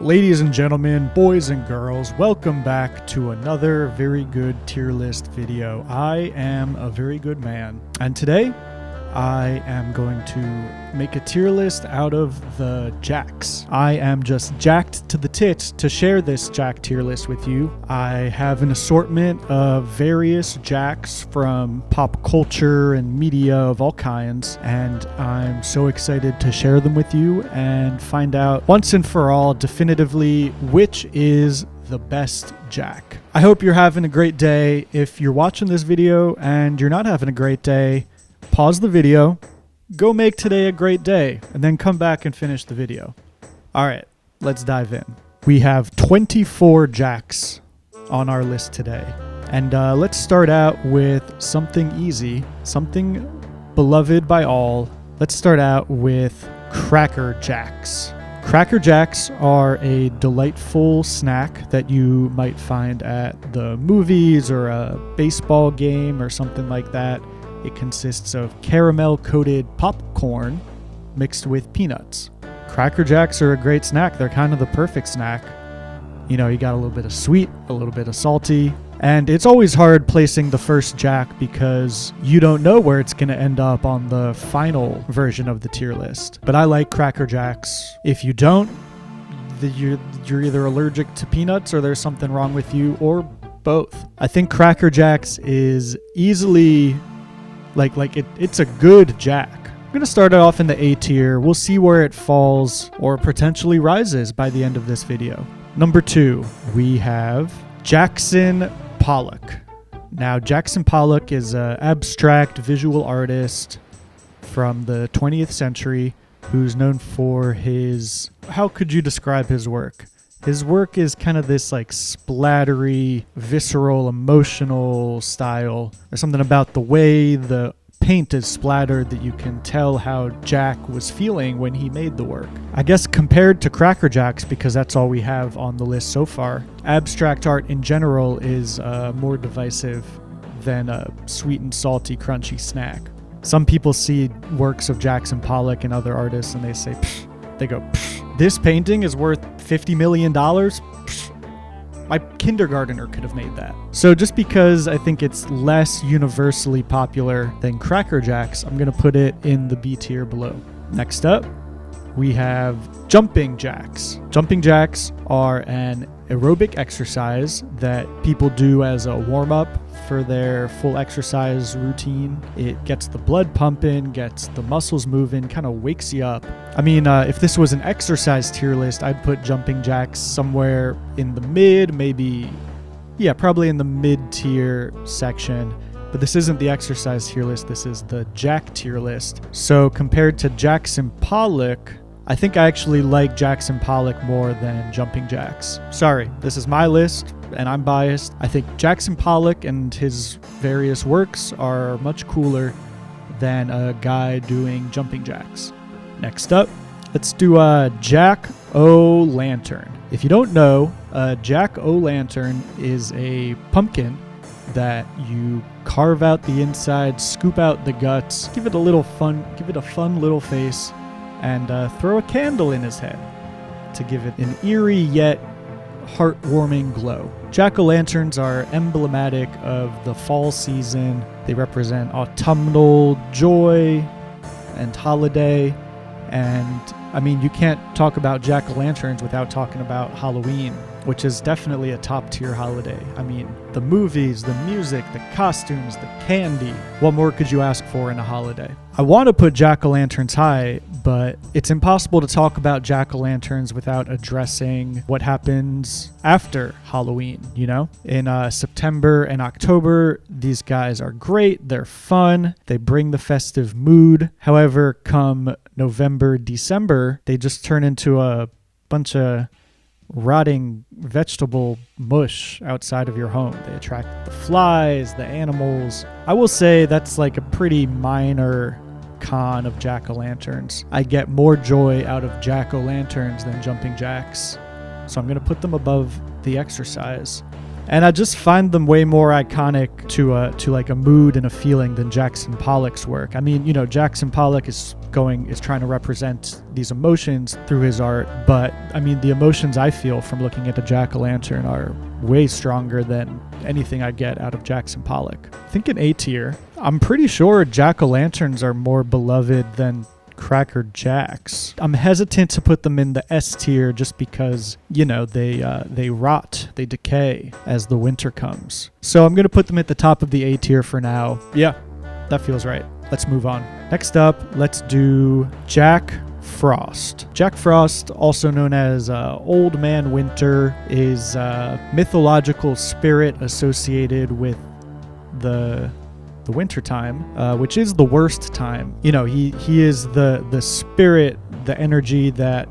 Ladies and gentlemen, boys and girls, welcome back to another very good tier list video. I am a very good man, and today I am going to make a tier list out of the jacks. I am just jacked to the tits to share this jack tier list with you. I have an assortment of various jacks from pop culture and media of all kinds, and I'm so excited to share them with you and find out once and for all definitively which is the best jack. I hope you're having a great day. If you're watching this video and you're not having a great day, pause the video, go make today a great day, and then come back and finish the video. All right, let's dive in. We have 24 jacks on our list today. And let's start out with something easy, something beloved by all. Let's start out with Cracker Jacks. Cracker Jacks are a delightful snack that you might find at the movies or a baseball game or something like that. It consists of caramel-coated popcorn mixed with peanuts. Cracker Jacks are a great snack. They're kind of the perfect snack. You know, you got a little bit of sweet, a little bit of salty, and it's always hard placing the first jack because you don't know where it's going to end up on the final version of the tier list. But I like Cracker Jacks. If you don't, you're either allergic to peanuts or there's something wrong with you, or both. I think Cracker Jacks is easily... It's a good jack. I'm going to start it off in the A tier. We'll see where it falls or potentially rises by the end of this video. Number 2, we have Jackson Pollock. Now, Jackson Pollock is an abstract visual artist from the 20th century who's known for his... How could you describe his work? His work is kind of this like splattery, visceral, emotional style. There's something about the way the paint is splattered that you can tell how Jack was feeling when he made the work. I guess compared to Cracker Jacks, because that's all we have on the list so far, abstract art in general is more divisive than a sweet and salty, crunchy snack. Some people see works of Jackson Pollock and other artists and they say, pfft. They go, pfft. This painting is worth $50 million? Pfft. My kindergartner could have made that. So just because I think it's less universally popular than Cracker Jacks, I'm going to put it in the B tier below. Next up, we have jumping jacks. Jumping jacks are an aerobic exercise that people do as a warm-up for their full exercise routine. It gets the blood pumping, gets the muscles moving, kind of wakes you up. I mean, if this was an exercise tier list, I'd put jumping jacks somewhere in the mid, probably in the mid-tier section. But this isn't the exercise tier list, this is the jack tier list. So compared to Jackson Pollock, I think I actually like Jackson Pollock more than jumping jacks. Sorry, this is my list and I'm biased. I think Jackson Pollock and his various works are much cooler than a guy doing jumping jacks. Next up, let's do a jack-o'-lantern. If you don't know, a jack-o'-lantern is a pumpkin that you carve out the inside, scoop out the guts, give it a fun little face, and throw a candle in his head to give it an eerie yet heartwarming glow. Jack-o'-lanterns are emblematic of the fall season. They represent autumnal joy and holiday. And I mean, you can't talk about jack-o'-lanterns without talking about Halloween, which is definitely a top-tier holiday. I mean, the movies, the music, the costumes, the candy. What more could you ask for in a holiday? I want to put jack-o'-lanterns high, but it's impossible to talk about jack-o'-lanterns without addressing what happens after Halloween, you know? In September and October, these guys are great. They're fun. They bring the festive mood. However, come November, December, they just turn into a bunch of rotting vegetable mush outside of your home. They attract the flies, the animals. I will say that's like a pretty minor con of jack-o'-lanterns. I get more joy out of jack-o'-lanterns than jumping jacks. So I'm going to put them above the exercise. And I just find them way more iconic to like a mood and a feeling than Jackson Pollock's work. I mean, Jackson Pollock is trying to represent these emotions through his art, but I mean, the emotions I feel from looking at a jack-o'-lantern are way stronger than anything I get out of Jackson Pollock. I think in A tier, I'm pretty sure jack-o'-lanterns are more beloved than Cracker Jacks. I'm hesitant to put them in the S tier just because, they rot, they decay as the winter comes. So I'm going to put them at the top of the A tier for now. Yeah, that feels right. Let's move on. Next up, let's do Jack Frost. Jack Frost, also known as Old Man Winter, is a mythological spirit associated with the winter time, which is the worst time. He is the spirit, the energy that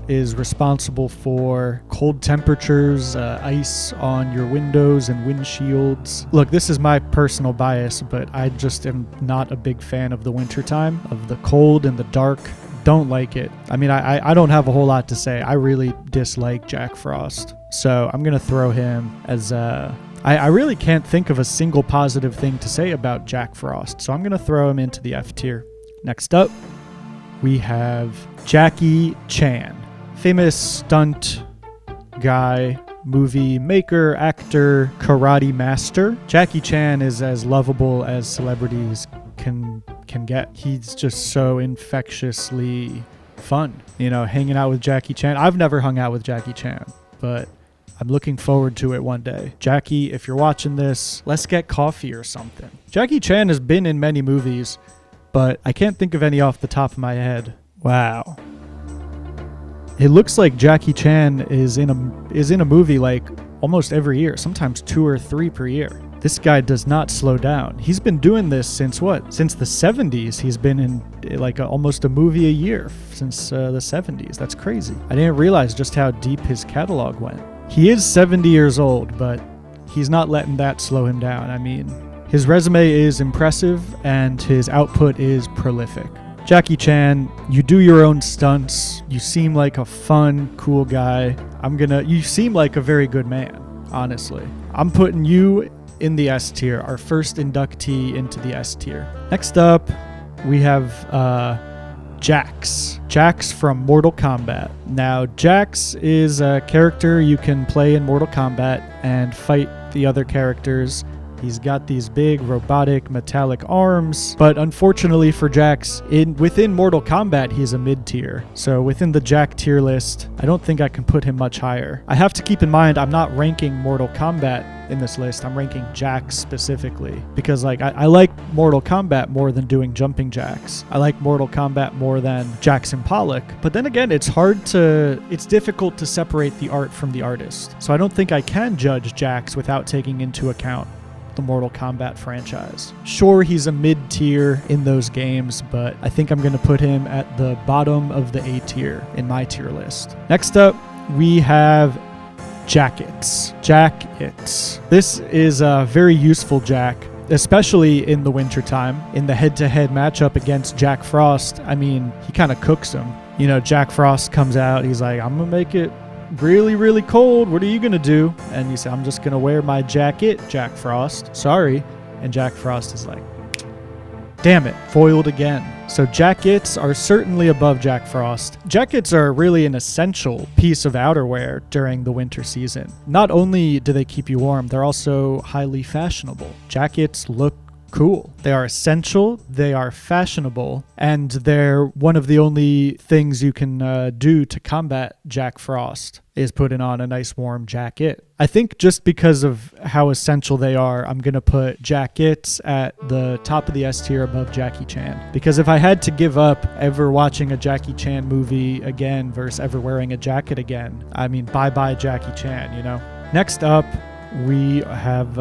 is responsible for cold temperatures, ice on your windows and windshields. Look, this is my personal bias, but I just am not a big fan of the winter time, of the cold and the dark. Don't like it. I mean, I don't have a whole lot to say. I really dislike Jack Frost. So I'm going to throw him as I really can't think of a single positive thing to say about Jack Frost, so I'm going to throw him into the F tier. Next up, we have Jackie Chan. Famous stunt guy, movie maker, actor, karate master. Jackie Chan is as lovable as celebrities can get. He's just so infectiously fun, hanging out with Jackie Chan. I've never hung out with Jackie Chan, but I'm looking forward to it one day. Jackie, if you're watching this, let's get coffee or something. Jackie Chan has been in many movies, but I can't think of any off the top of my head. Wow. It looks like Jackie Chan is in a movie like almost every year, sometimes 2 or 3 per year. This guy does not slow down. He's been doing this since what? Since the 70s. He's been in like almost a movie a year since the 70s. That's crazy. I didn't realize just how deep his catalog went. He is 70 years old, but he's not letting that slow him down. I mean, his resume is impressive and his output is prolific. Jackie Chan, you do your own stunts. You seem like a fun, cool guy. You seem like a very good man, honestly. I'm putting you in the S tier, our first inductee into the S tier. Next up, we have Jax. Jax from Mortal Kombat. Now, Jax is a character you can play in Mortal Kombat and fight the other characters. He's got these big robotic metallic arms, but unfortunately for Jax, within Mortal Kombat, he's a mid-tier. So within the Jack tier list, I don't think I can put him much higher. I have to keep in mind, I'm not ranking Mortal Kombat in this list. I'm ranking Jax specifically because I like Mortal Kombat more than doing jumping jacks. I like Mortal Kombat more than Jackson Pollock. But then again, it's difficult to separate the art from the artist. So I don't think I can judge Jax without taking into account the Mortal Kombat franchise. Sure, he's a mid-tier in those games, but I think I'm going to put him at the bottom of the A tier in my tier list. Next up, we have Jackets. Jackets. This is a very useful Jack, especially in the wintertime. In the head-to-head matchup against Jack Frost, I mean, he kind of cooks him. Jack Frost comes out, he's like, I'm going to make it really, really cold. What are you going to do? And you say, I'm just going to wear my jacket, Jack Frost. Sorry. And Jack Frost is like, damn it, foiled again. So jackets are certainly above Jack Frost. Jackets are really an essential piece of outerwear during the winter season. Not only do they keep you warm, they're also highly fashionable. Jackets look cool. They are essential, they are fashionable, and they're one of the only things you can do to combat Jack Frost is putting on a nice warm jacket. I think just because of how essential they are, I'm going to put jackets at the top of the S tier above Jackie Chan. Because if I had to give up ever watching a Jackie Chan movie again versus ever wearing a jacket again, I mean, bye-bye Jackie Chan, Next up, we have,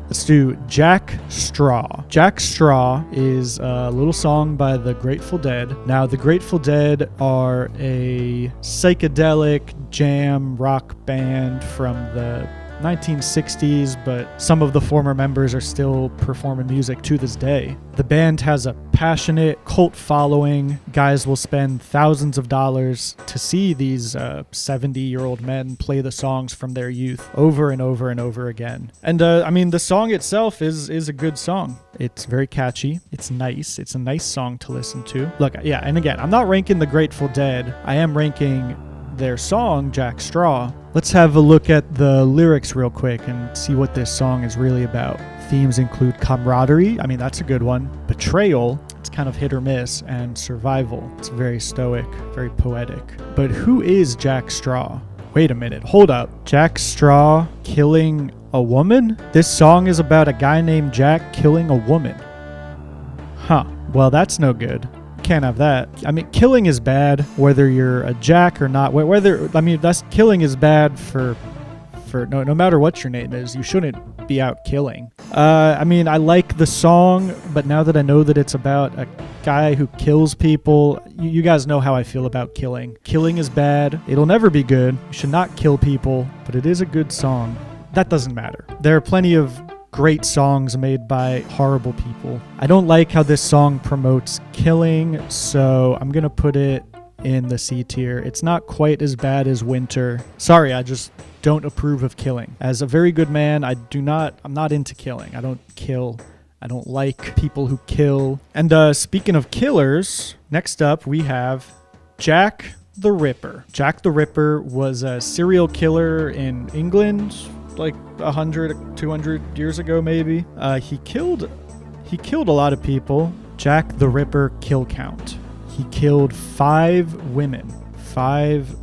let's do Jack Straw. Jack Straw is a little song by the Grateful Dead. Now, the Grateful Dead are a psychedelic jam rock band from the 1960s, but some of the former members are still performing music to this day. The band has a passionate cult following. Guys will spend thousands of dollars to see these 70-year-old men play the songs from their youth over and over and over again. And I mean, the song itself is a good song. It's very catchy. It's nice. It's a nice song to listen to. Look, yeah, and again, I'm not ranking the Grateful Dead. I am ranking their song, Jack Straw. Let's have a look at the lyrics real quick and see what this song is really about. Themes include camaraderie. I mean, that's a good one. Betrayal. It's kind of hit or miss. And survival. It's very stoic, very poetic. But who is Jack Straw? Wait a minute. Hold up. Jack Straw killing a woman? This song is about a guy named Jack killing a woman. Huh. Well, that's no good. Can't have that. I mean, killing is bad whether you're a jack or not. That's killing is bad for no matter what your name is. You shouldn't be out killing. I mean, I like the song, but now that I know that it's about a guy who kills people, you guys know how I feel about killing. Killing is bad. It'll never be good. You should not kill people, but it is a good song. That doesn't matter. There are plenty of great songs made by horrible people. I don't like how this song promotes killing, so I'm gonna put it in the C tier. It's not quite as bad as Winter. Sorry, I just don't approve of killing. As a very good man, I'm not into killing. I don't kill. I don't like people who kill. And speaking of killers, next up we have Jack the Ripper. Jack the Ripper was a serial killer in England like 100, 200 years ago, maybe. He killed a lot of people. Jack the Ripper kill count. He killed 5 women. 5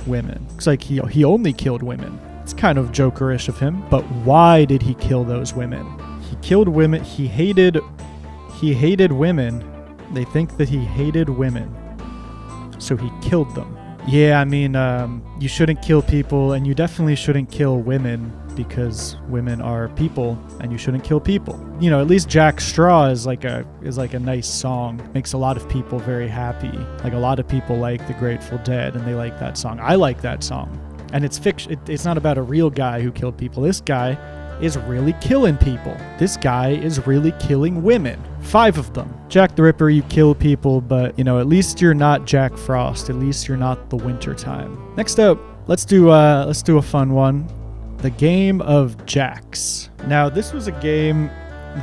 women. Looks like he only killed women. It's kind of jokerish of him, but why did he kill those women? He killed women. He hated women. They think that he hated women, so he killed them. Yeah, I mean, you shouldn't kill people, and you definitely shouldn't kill women, because women are people and you shouldn't kill people. You know, at least Jack Straw is like a nice song. Makes a lot of people very happy. Like, a lot of people like the Grateful Dead and they like that song. I like that song. And it's fiction. It's not about a real guy who killed people. This guy is really killing people. This guy is really killing women. 5 of them. Jack the Ripper, you kill people, but you know, at least you're not Jack Frost. At least you're not the winter time. Next up, let's do a fun one. The Game of Jacks. Now, this was a game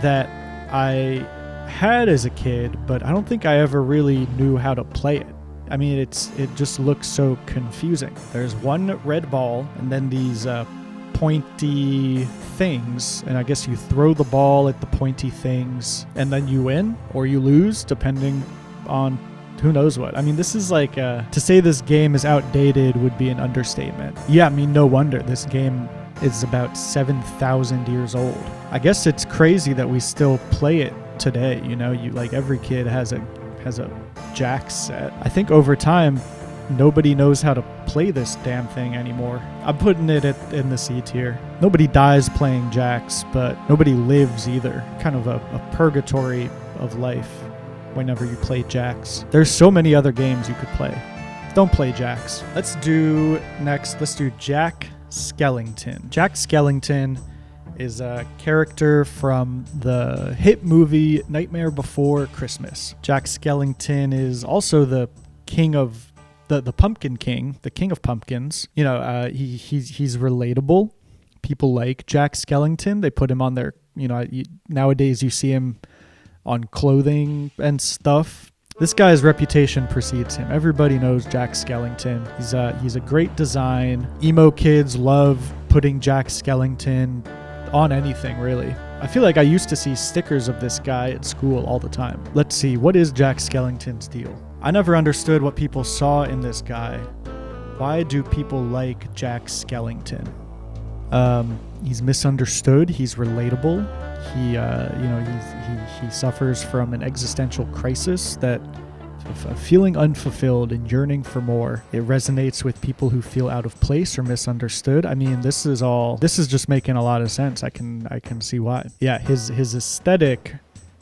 that I had as a kid, but I don't think I ever really knew how to play it. I mean, it just looks so confusing. There's one red ball and then these pointy things, and I guess you throw the ball at the pointy things and then you win or you lose, depending on who knows what. I mean, this is like to say this game is outdated would be an understatement. Yeah, I mean, no wonder. This game is about 7,000 years old. I guess it's crazy that we still play it today. You know, every kid has a Jacks set. I think over time nobody knows how to play this damn thing anymore. I'm putting it in the C tier. Nobody dies playing Jacks, but nobody lives either. Kind of a purgatory of life whenever you play Jacks. There's so many other games you could play. Don't play Jacks. Let's do Jack Skellington. Jack Skellington is a character from the hit movie Nightmare Before Christmas. Jack Skellington is also the king of the Pumpkin King, the king of pumpkins. You know, he's relatable. People like Jack Skellington. They put him on their, nowadays you see him on clothing and stuff. This guy's reputation precedes him. Everybody knows Jack Skellington. He's a great design. Emo kids love putting Jack Skellington on anything, really. I feel like I used to see stickers of this guy at school all the time. Let's see, what is Jack Skellington's deal? I never understood what people saw in this guy. Why do people like Jack Skellington? He's misunderstood. He's relatable. He suffers from an existential crisis, that of feeling unfulfilled and yearning for more. It resonates with people who feel out of place or misunderstood. I mean, this is just making a lot of sense. I can see why. Yeah, his aesthetic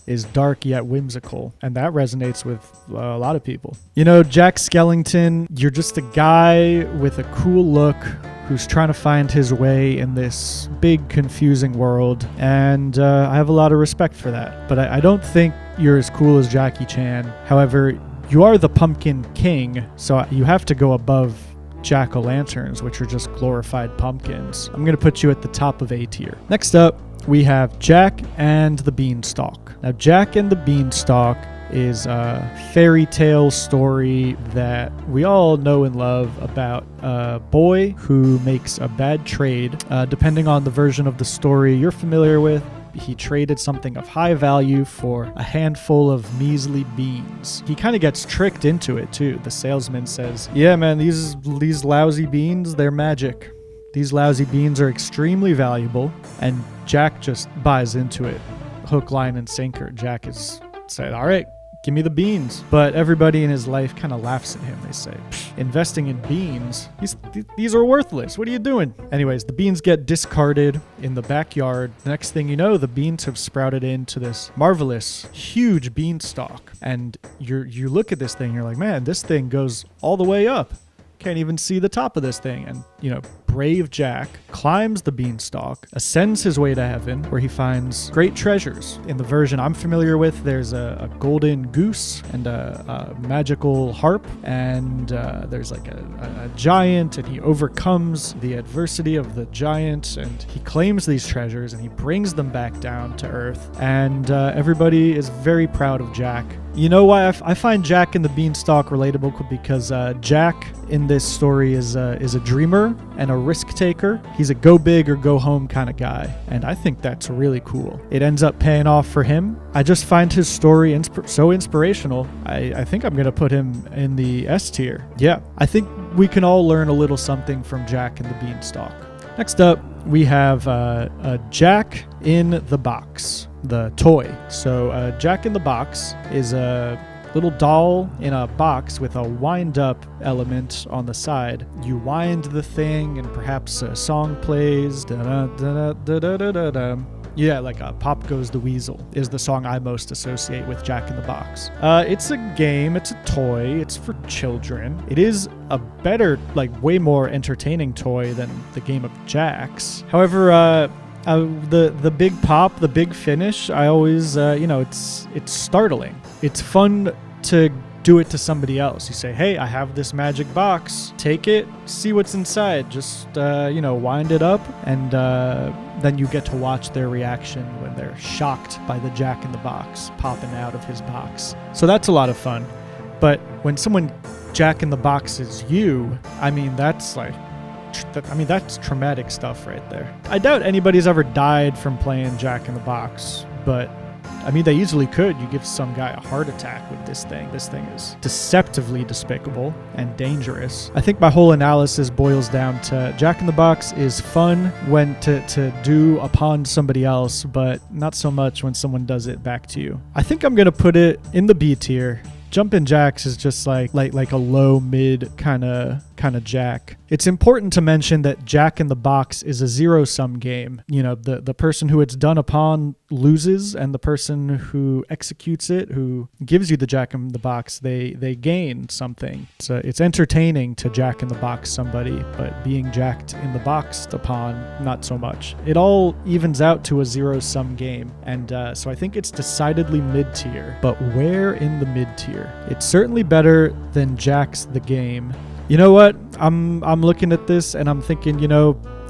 is dark yet whimsical, and that resonates with a lot of people. You know, Jack Skellington, you're just a guy with a cool look who's trying to find his way in this big, confusing world, and I have a lot of respect for that. But I don't think you're as cool as Jackie Chan. However, you are the Pumpkin King, so you have to go above jack-o'-lanterns, which are just glorified pumpkins. I'm going to put you at the top of A tier. Next up, we have Jack and the Beanstalk. Now, Jack and the Beanstalk is a fairy tale story that we all know and love about a boy who makes a bad trade. Depending on the version of the story you're familiar with, he traded something of high value for a handful of measly beans. He kind of gets tricked into it too. The salesman says, yeah man, these lousy beans, they're magic. These lousy beans are extremely valuable. And Jack just buys into it. Hook, line, and sinker. Jack is said, all right, give me the beans. But everybody in his life kind of laughs at him. They say, investing in beans? These are worthless. What are you doing? Anyways, the beans get discarded in the backyard. The next thing you know, the beans have sprouted into this marvelous, huge beanstalk. And you look at this thing, you're like, man, this thing goes all the way up. Can't even see the top of this thing. And, brave Jack climbs the beanstalk, ascends his way to heaven, where he finds great treasures. In the version I'm familiar with, there's a golden goose and a magical harp, and there's like a giant, and he overcomes the adversity of the giant, and he claims these treasures, and he brings them back down to earth, and everybody is very proud of Jack. You know why I find Jack and the Beanstalk relatable? Because Jack in this story is a dreamer and a risk taker. He's a go big or go home kind of guy, and I think that's really cool. It ends up paying off for him. I just find his story so inspirational. I think I'm going to put him in the S tier. Yeah, I think we can all learn a little something from Jack and the Beanstalk. Next up, we have Jack in the Box, the toy. So Jack in the Box is a little doll in a box with a wind-up element on the side. You wind the thing, and perhaps a song plays. Da-da-da-da-da-da-da-da. Yeah, like Pop Goes the Weasel is the song I most associate with Jack in the Box. It's a game, it's a toy, it's for children. It is a better, way more entertaining toy than the game of Jacks. However, the big pop, the big finish, I always, it's startling. It's fun to do it to somebody else. You say, hey, I have this magic box. Take it, see what's inside. Just, wind it up, and then you get to watch their reaction when they're shocked by the Jack in the Box popping out of his box. So that's a lot of fun. But when someone Jack in the Box is you, that's that's traumatic stuff right there. I doubt anybody's ever died from playing Jack in the Box, but they easily could. You give some guy a heart attack with this thing. This thing is deceptively despicable and dangerous. I think my whole analysis boils down to Jack in the Box is fun when to do upon somebody else, but not so much when someone does it back to you. I think I'm going to put it in the B tier. Jumpin' Jacks is just like a low mid kind of Jack. It's important to mention that Jack in the Box is a zero-sum game. The person who it's done upon loses, and the person who executes it, who gives you the Jack in the Box, they gain something. It's entertaining to Jack in the Box somebody, but being jacked in the boxed upon, not so much. It all evens out to a zero-sum game, and so I think it's decidedly mid-tier. But where in the mid-tier? It's certainly better than Jack's the Game. You know what? I'm looking at this and I'm thinking,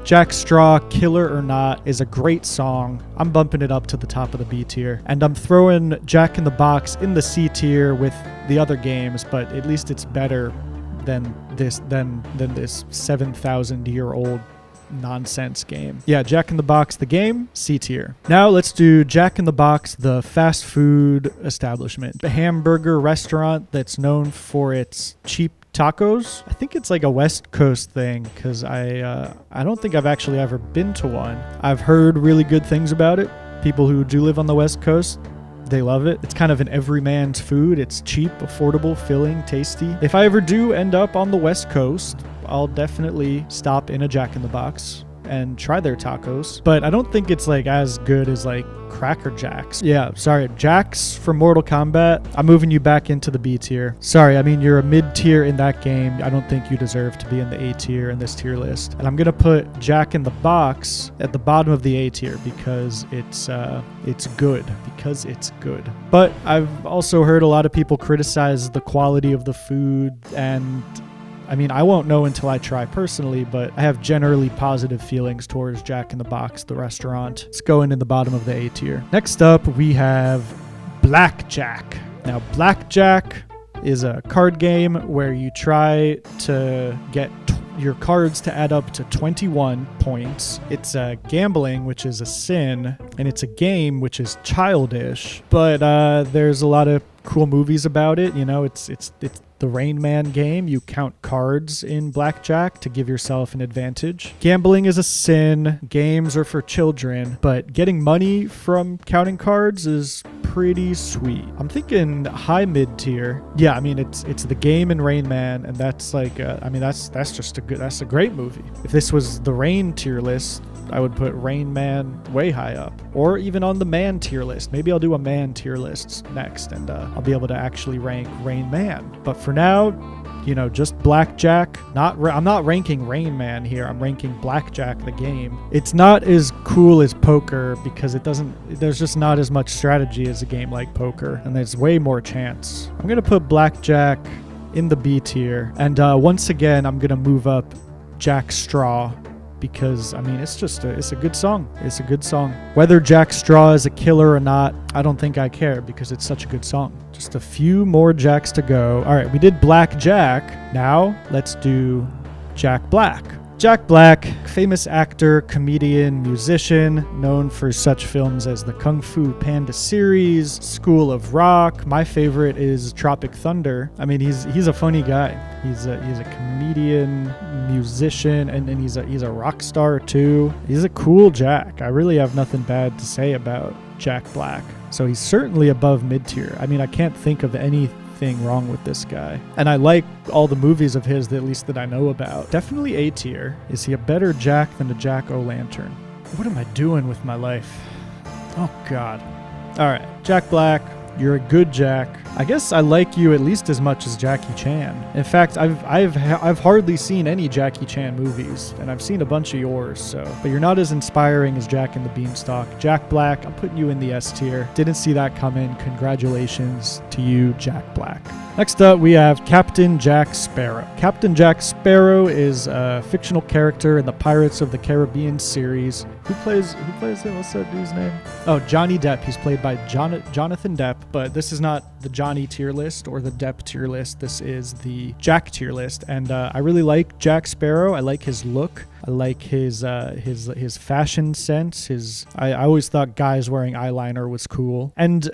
Jack Straw, Killer or Not, is a great song. I'm bumping it up to the top of the B tier. And I'm throwing Jack in the Box in the C tier with the other games, but at least it's better than this 7,000-year-old nonsense game. Yeah, Jack in the Box, the game, C tier. Now let's do Jack in the Box, the fast food establishment. A hamburger restaurant that's known for its cheap tacos. I think it's like a West Coast thing, because I don't think I've actually ever been to one. I've heard really good things about it. People who do live on the West Coast, they love it. It's kind of an everyman's food. It's cheap, affordable, filling, tasty. If I ever do end up on the West Coast, I'll definitely stop in a Jack in the Box. and try their tacos, but I don't think it's like as good as like Cracker Jacks. Yeah, sorry, Jacks from Mortal Kombat. I'm moving you back into the B tier. Sorry, I mean, you're a mid tier in that game. I don't think you deserve to be in the A tier in this tier list. And I'm gonna put Jack in the Box at the bottom of the A tier because it's good. Because it's good. But I've also heard a lot of people criticize the quality of the food, and I mean, I won't know until I try personally, but I have generally positive feelings towards Jack in the Box, the restaurant. It's going in the bottom of the A tier. Next up, we have Blackjack. Now, Blackjack is a card game where you try to get your cards to add up to 21 points. It's gambling, which is a sin, and it's a game which is childish, but there's a lot of cool movies about it. You know, it's the Rain Man game. You count cards in Blackjack to give yourself an advantage. Gambling is a sin. Games are for children, but getting money from counting cards is pretty sweet. I'm thinking high mid tier. Yeah, I mean, it's the game in Rain Man, and that's like I mean, that's a great movie. If this was the Rain tier list, I would put Rain Man way high up, or even on the Man tier list. Maybe I'll do a Man tier list next, and I'll be able to actually rank Rain Man. But for now, you know, just Blackjack. I'm not ranking Rain Man here. I'm ranking Blackjack, the game. It's not as cool as poker because there's just not as much strategy as a game like poker, and there's way more chance. I'm gonna put Blackjack in the B tier, and once again, I'm gonna move up Jack Straw, because I mean, it's a good song. It's a good song. Whether Jack Straw is a killer or not, I don't think I care because it's such a good song. Just a few more Jacks to go. All right, we did Black Jack. Now let's do Jack Black. Jack Black, famous actor, comedian, musician, known for such films as the Kung Fu Panda series, School of Rock. My favorite is Tropic Thunder. I mean, he's a funny guy. He's a comedian, musician, and he's a rock star too. He's a cool Jack. I really have nothing bad to say about Jack Black. So he's certainly above mid tier. I mean, I can't think of anything wrong with this guy, and I like all the movies of his, at least that I know about. Definitely A tier. Is he a better Jack than a Jack O'Lantern? What am I doing with my life? Oh God. All right, Jack Black, you're a good Jack. I guess I like you at least as much as Jackie Chan. In fact, I've hardly seen any Jackie Chan movies, and I've seen a bunch of yours. So, but you're not as inspiring as Jack and the Beanstalk. Jack Black, I'm putting you in the S tier. Didn't see that coming. Congratulations to you, Jack Black. Next up, we have Captain Jack Sparrow. Captain Jack Sparrow is a fictional character in the Pirates of the Caribbean series. Who plays him? What's that dude's name? Oh, Johnny Depp. He's played by Jonathan Depp, but this is not the Johnny tier list or the Depp tier list. This is the Jack tier list, and I really like Jack Sparrow. I like his look. I like his fashion sense. I always thought guys wearing eyeliner was cool. And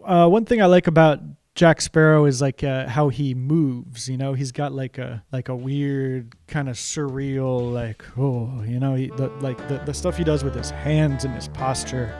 one thing I like about Jack Sparrow is like how he moves. You know, he's got like a weird kind of surreal, like, oh, you know, the stuff he does with his hands and his posture.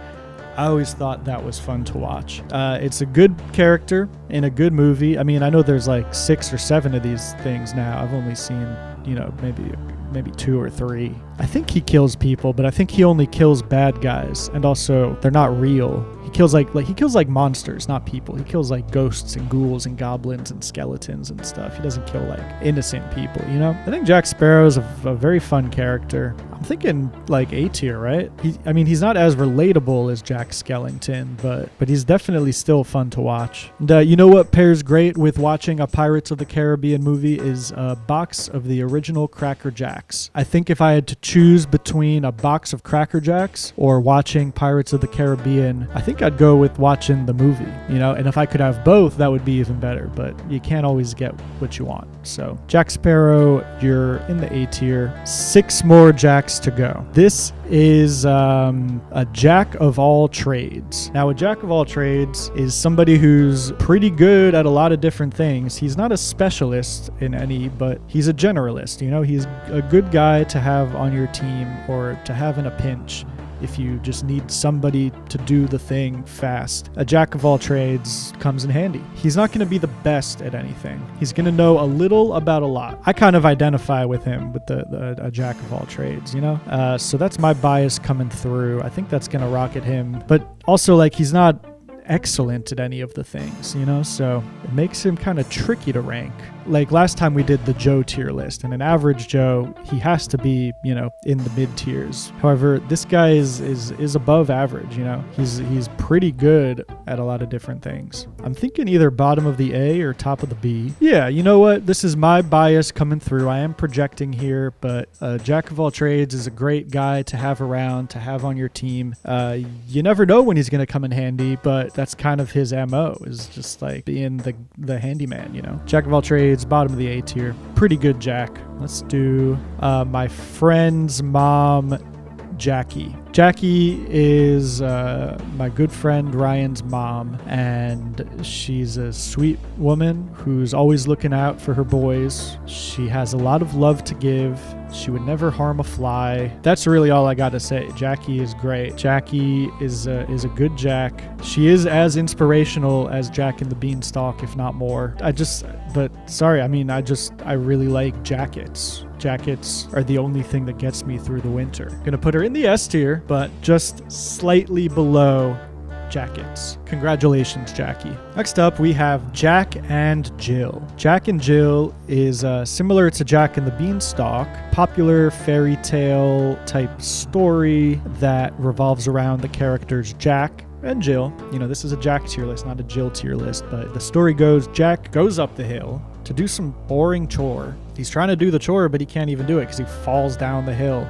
I always thought that was fun to watch. It's a good character in a good movie. I mean, I know there's like 6 or 7 of these things now. I've only seen, you know, maybe 2 or 3. I think he kills people, but I think he only kills bad guys, and also they're not real. He kills like monsters, not people. He kills like ghosts and ghouls and goblins and skeletons and stuff. He doesn't kill like innocent people, you know? I think Jack Sparrow is a very fun character. I'm thinking like A tier, right? He's not as relatable as Jack Skellington, but he's definitely still fun to watch. And you know what pairs great with watching a Pirates of the Caribbean movie is a box of the original Cracker Jacks. I think if I had to choose between a box of Cracker Jacks or watching Pirates of the Caribbean, I think I'd go with watching the movie, you know? And if I could have both, that would be even better, but you can't always get what you want. So Jack Sparrow, you're in the A tier. 6 more Jacks to go. This is a jack of all trades. Now, a jack of all trades is somebody who's pretty good at a lot of different things. He's not a specialist in any, but he's a generalist. You know, he's a good guy to have on your team or to have in a pinch. if you just need somebody to do the thing fast. A jack of all trades comes in handy. He's not going to be the best at anything. He's going to know a little about a lot. I kind of identify with him with a jack of all trades, you know? So that's my bias coming through. I think that's going to rocket him. But also, like, he's not excellent at any of the things, you know, so it makes him kind of tricky to rank. Like last time we did the Joe tier list, and an average Joe, he has to be, you know, in the mid tiers. However, this guy is above average, you know. He's pretty good at a lot of different things. I'm thinking either bottom of the A or top of the B. Yeah, you know what? This is my bias coming through. I am projecting here, but Jack of all trades is a great guy to have around, to have on your team. You never know when he's going to come in handy, but that's kind of his MO, is just like being the handyman, you know. Jack of all trades, bottom of the A tier. Pretty good Jack. Let's do my friend's mom, Jackie. Jackie is my good friend Ryan's mom, and she's a sweet woman who's always looking out for her boys. She has a lot of love to give. She would never harm a fly. That's really all I got to say. Jackie is great. Jackie is a good Jack. She is as inspirational as Jack and the Beanstalk, if not more. I really like jackets. Jackets are the only thing that gets me through the winter. Gonna put her in the S tier, but just slightly below jackets. Congratulations, Jackie. Next up, we have Jack and Jill. Jack and Jill is similar to Jack and the Beanstalk, popular fairy tale type story that revolves around the characters Jack and Jill. You know, this is a Jack tier list, not a Jill tier list, but the story goes Jack goes up the hill to do some boring chore. He's trying to do the chore, but he can't even do it because he falls down the hill,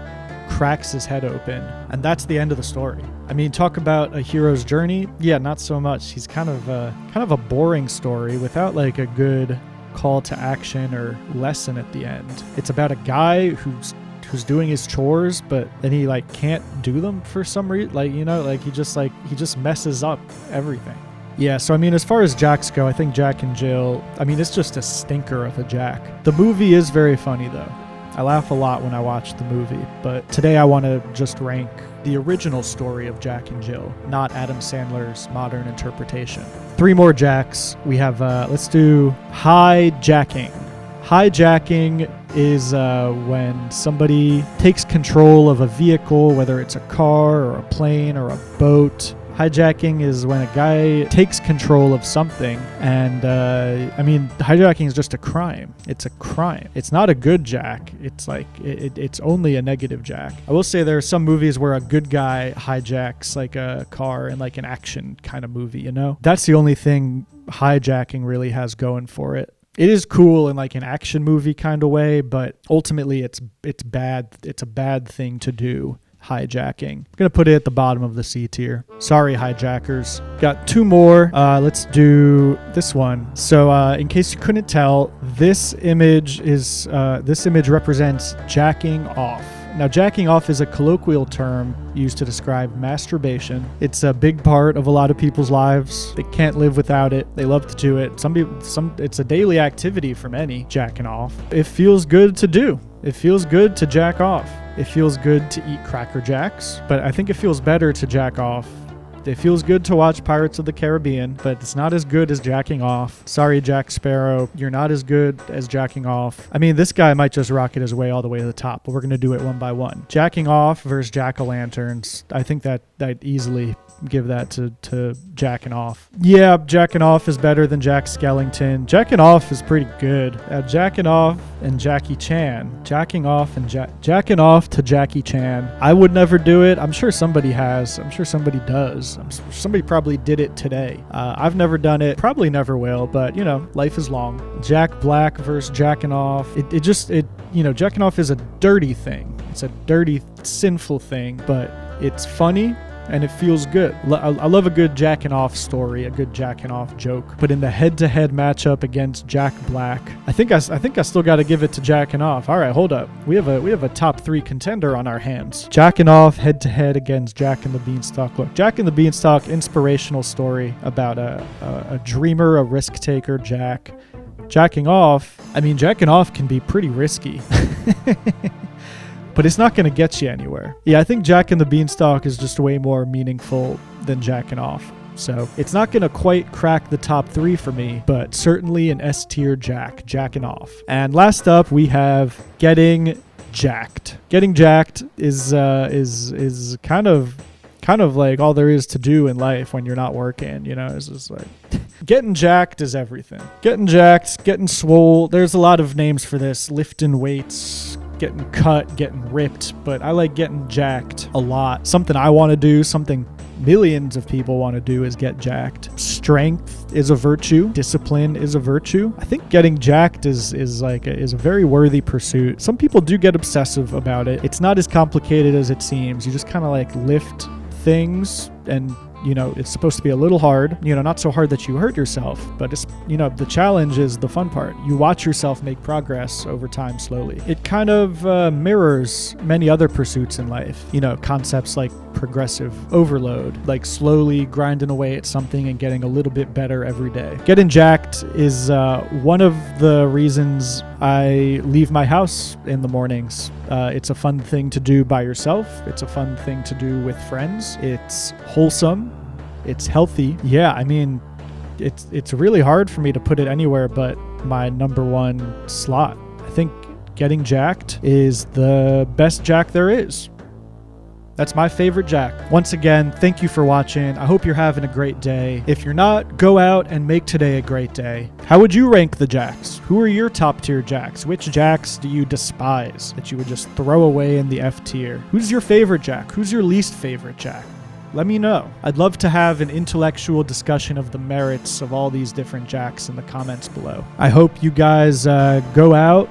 cracks his head open, and that's the end of the story. I mean, talk about a hero's journey. Yeah, not so much. He's kind of a boring story without like a good call to action or lesson at the end. It's about a guy who's doing his chores, but then he like can't do them for some reason. Like, you know, like he just messes up everything. Yeah, so I mean, as far as Jacks go, I think Jack and Jill, I mean, it's just a stinker of a Jack. The movie is very funny though. I laugh a lot when I watch the movie, but today I want to just rank the original story of Jack and Jill, not Adam Sandler's modern interpretation. 3 more Jacks. We have, let's do hijacking. Hijacking is when somebody takes control of a vehicle, whether it's a car or a plane or a boat. Hijacking is when a guy takes control of something, and I mean, hijacking is just a crime. It's a crime. It's not a good Jack. It's like it's only a negative Jack. I will say there are some movies where a good guy hijacks like a car in like an action kind of movie, you know? That's the only thing hijacking really has going for it. It is cool in like an action movie kind of way, but ultimately it's bad. It's a bad thing to do. Hijacking. I'm gonna put it at the bottom of the C tier. Sorry, hijackers. Got 2 more. Let's do this one. So in case you couldn't tell, this image represents jacking off. Now, jacking off is a colloquial term used to describe masturbation. It's a big part of a lot of people's lives. They can't live without it. They love to do it. It's a daily activity for many, jacking off. It feels good to do. It feels good to jack off. It feels good to eat Cracker Jacks, but I think it feels better to jack off. It feels good to watch Pirates of the Caribbean, but it's not as good as jacking off. Sorry, Jack Sparrow, you're not as good as jacking off. I mean, this guy might just rocket his way all the way to the top, but we're going to do it one by one. Jacking off versus jack-o'-lanterns. I think that I'd easily give that to jacking off. Yeah, jacking off is better than Jack Skellington. Jacking off is pretty good. Jacking off and Jackie Chan. Jacking off and jacking off to Jackie Chan. I would never do it. I'm sure somebody has. I'm sure somebody does. Somebody probably did it today. I've never done it. Probably never will, but you know, life is long. Jack Black versus jacking off. Jacking off is a dirty thing. It's a dirty, sinful thing, but it's funny. And it feels good. I love a good jacking off story, a good jacking off joke. But in the head-to-head matchup against Jack Black, I think I still got to give it to jacking off. All right, hold up. We have a top 3 contender on our hands. Jacking off head-to-head against Jack and the Beanstalk. Look, Jack and the Beanstalk, inspirational story about a dreamer, a risk taker, Jack. Jacking off can be pretty risky. but it's not going to get you anywhere. Yeah, I think Jack and the Beanstalk is just way more meaningful than jacking off. So it's not going to quite crack the top 3 for me, but certainly an S tier jacking off. And last up, we have getting jacked. Getting jacked is kind of like all there is to do in life when you're not working, you know. It's just like getting jacked is everything. Getting jacked, getting swole. There's a lot of names for this. Lifting weights, getting cut, getting ripped, but I like getting jacked a lot. Something I want to do, something millions of people want to do is get jacked. Strength is a virtue. Discipline is a virtue. I think getting jacked is a very worthy pursuit. Some people do get obsessive about it. It's not as complicated as it seems. You just kind of like lift things, and you know, it's supposed to be a little hard, you know, not so hard that you hurt yourself, but it's, you know, the challenge is the fun part. You watch yourself make progress over time slowly. It kind of mirrors many other pursuits in life, you know, concepts like progressive overload, like slowly grinding away at something and getting a little bit better every day. Getting jacked is one of the reasons I leave my house in the mornings. It's a fun thing to do by yourself. It's a fun thing to do with friends. It's wholesome. It's healthy. Yeah, I mean, it's really hard for me to put it anywhere but my number 1 slot. I think getting jacked is the best jack there is. That's my favorite jack. Once again, thank you for watching. I hope you're having a great day. If you're not, go out and make today a great day. How would you rank the jacks? Who are your top tier jacks? Which jacks do you despise that you would just throw away in the F tier? Who's your favorite jack? Who's your least favorite jack? Let me know. I'd love to have an intellectual discussion of the merits of all these different jacks in the comments below. I hope you guys go out,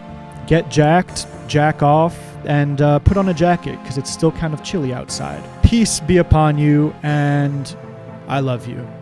get jacked, jack off, and put on a jacket because it's still kind of chilly outside. Peace be upon you, and I love you.